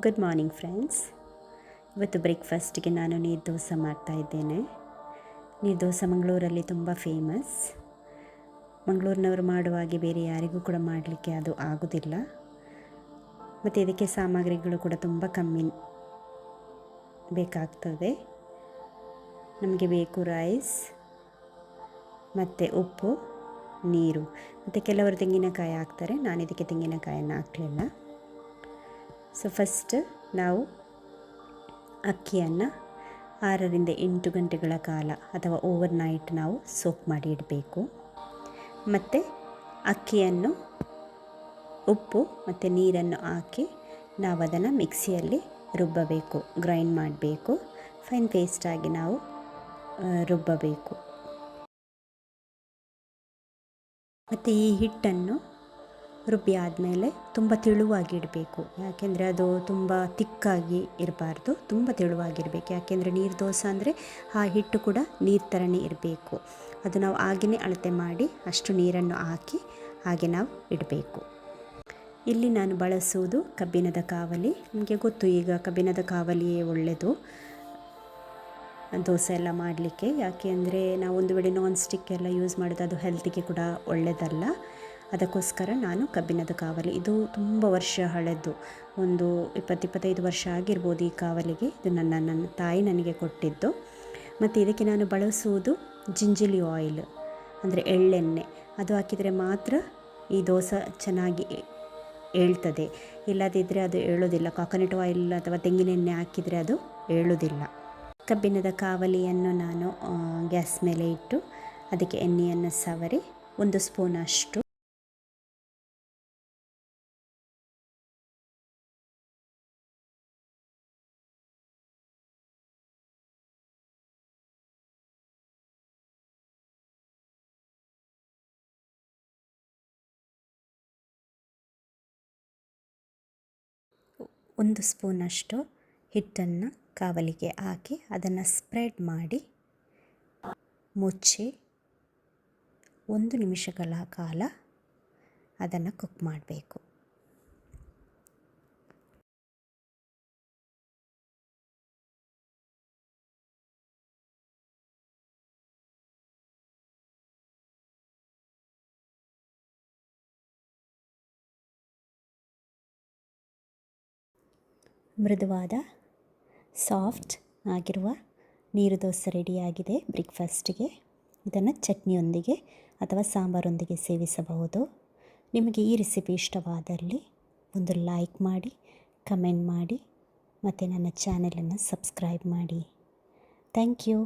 Good morning friends. ಇವತ್ತು ಬ್ರೇಕ್ಫಾಸ್ಟಿಗೆ ನಾನು ನೀರು ದೋಸೆ ಮಾಡ್ತಾಯಿದ್ದೇನೆ. ನೀರು ದೋಸೆ ಮಂಗಳೂರಲ್ಲಿ ತುಂಬ ಫೇಮಸ್. ಮಂಗಳೂರಿನವರು ಮಾಡುವ ಹಾಗೆ ಬೇರೆ ಯಾರಿಗೂ ಕೂಡ ಮಾಡಲಿಕ್ಕೆ ಅದು ಆಗೋದಿಲ್ಲ. ಮತ್ತು ಇದಕ್ಕೆ ಸಾಮಗ್ರಿಗಳು ಕೂಡ ತುಂಬ ಕಮ್ಮಿ ಬೇಕಾಗ್ತದೆ. ನಮಗೆ ಬೇಕು ರೈಸ್ ಮತ್ತು ಉಪ್ಪು, ನೀರು, ಮತ್ತು ಕೆಲವರು ತೆಂಗಿನಕಾಯಿ ಹಾಕ್ತಾರೆ. ನಾನು ಇದಕ್ಕೆ ತೆಂಗಿನಕಾಯನ್ನು ಹಾಕಲಿಲ್ಲ. ಸೊ ಫಸ್ಟ್ ನಾವು ಅಕ್ಕಿಯನ್ನು 6ರಿಂದ 8 ಗಂಟೆಗಳ ಕಾಲ ಅಥವಾ ಓವರ್ ನೈಟ್ ನಾವು ಸೋಕ್ ಮಾಡಿ ಇಡಬೇಕು. ಮತ್ತು ಅಕ್ಕಿಯನ್ನು ಉಪ್ಪು ಮತ್ತು ನೀರನ್ನು ಹಾಕಿ ನಾವು ಅದನ್ನು ಮಿಕ್ಸಿಯಲ್ಲಿ ರುಬ್ಬಬೇಕು, ಗ್ರೈಂಡ್ ಮಾಡಬೇಕು. ಫೈನ್ ಪೇಸ್ಟಾಗಿ ನಾವು ರುಬ್ಬಬೇಕು. ಮತ್ತು ಈ ಹಿಟ್ಟನ್ನು ರುಬ್ಬಿ ಆದಮೇಲೆ ತುಂಬ ತೆಳುವಾಗಿ ಇಡಬೇಕು. ಯಾಕೆಂದರೆ ಅದು ತುಂಬ ತಿಕ್ಕಾಗಿ ಇರಬಾರ್ದು, ತುಂಬ ತೆಳುವಾಗಿರಬೇಕು. ಯಾಕೆಂದರೆ ನೀರು ದೋಸೆ ಅಂದರೆ ಆ ಹಿಟ್ಟು ಕೂಡ ನೀರು ಥರನೇ ಇರಬೇಕು. ಅದು ನಾವು ಹಾಗೆಯೇ ಅಳತೆ ಮಾಡಿ ಅಷ್ಟು ನೀರನ್ನು ಹಾಕಿ ಹಾಗೆ ನಾವು ಇಡಬೇಕು. ಇಲ್ಲಿ ನಾನು ಬಳಸುವುದು ಕಬ್ಬಿಣದ ಕಾವಲಿ. ನಿಮಗೆ ಗೊತ್ತು, ಈಗ ಕಬ್ಬಿಣದ ಕಾವಲಿಯೇ ಒಳ್ಳೆಯದು ದೋಸೆ ಎಲ್ಲ ಮಾಡಲಿಕ್ಕೆ. ಯಾಕೆ ಅಂದರೆ ನಾವು ಒಂದು ವೇಳೆ ನಾನ್ ಸ್ಟಿಕ್ ಎಲ್ಲ ಯೂಸ್ ಮಾಡೋದು ಅದು ಹೆಲ್ತಿಗೆ ಕೂಡ ಒಳ್ಳೆಯದಲ್ಲ. ಅದಕ್ಕೋಸ್ಕರ ನಾನು ಕಬ್ಬಿಣದ ಕಾವಲಿ, ಇದು ತುಂಬ ವರ್ಷ ಹಳೆಯದು, ಒಂದು 20-25 ವರ್ಷ ಆಗಿರ್ಬೋದು ಈ ಕಾವಲಿಗೆ. ಇದು ನನ್ನ ತಾಯಿ ನನಗೆ ಕೊಟ್ಟಿದ್ದು. ಮತ್ತು ಇದಕ್ಕೆ ನಾನು ಬಳಸುವುದು ಜಿಂಜಲಿ ಆಯಿಲ್, ಅಂದರೆ ಎಳ್ಳೆಣ್ಣೆ. ಅದು ಹಾಕಿದರೆ ಮಾತ್ರ ಈ ದೋಸೆ ಚೆನ್ನಾಗಿ ಏಳ್ತದೆ. ಇಲ್ಲದಿದ್ದರೆ ಅದು ಏಳೋದಿಲ್ಲ. ಕಾಕೋನಟ್ ಆಯಿಲ್ ಅಥವಾ ತೆಂಗಿನೆಣ್ಣೆ ಹಾಕಿದರೆ ಅದು ಏಳೋದಿಲ್ಲ. ಕಬ್ಬಿಣದ ಕಾವಲಿಯನ್ನು ನಾನು ಗ್ಯಾಸ್ ಮೇಲೆ ಇಟ್ಟು ಅದಕ್ಕೆ ಎಣ್ಣೆಯನ್ನು ಸವರಿ 1 ಸ್ಪೂನ್ ಅಷ್ಟು ಹಿಟ್ಟನ್ನು ಕಾವಲಿಗೆ ಹಾಕಿ ಅದನ್ನು ಸ್ಪ್ರೆಡ್ ಮಾಡಿ ಮುಚ್ಚಿ 1 ನಿಮಿಷಗಳ ಕಾಲ ಅದನ್ನು ಕುಕ್ ಮಾಡಬೇಕು. ಮೃದುವಾದ ಸಾಫ್ಟ್ ಆಗಿರುವ ನೀರು ದೋಸೆ ರೆಡಿಯಾಗಿದೆ ಬ್ರೇಕ್ಫಾಸ್ಟಿಗೆ. ಇದನ್ನು ಚಟ್ನಿಯೊಂದಿಗೆ ಅಥವಾ ಸಾಂಬಾರೊಂದಿಗೆ ಸೇವಿಸಬಹುದು. ನಿಮಗೆ ಈ ರೆಸಿಪಿ ಇಷ್ಟವಾದಲ್ಲಿ ಒಂದು ಲೈಕ್ ಮಾಡಿ, ಕಮೆಂಟ್ ಮಾಡಿ, ಮತ್ತು ನನ್ನ ಚಾನೆಲನ್ನು ಸಬ್ಸ್ಕ್ರೈಬ್ ಮಾಡಿ. Thank you.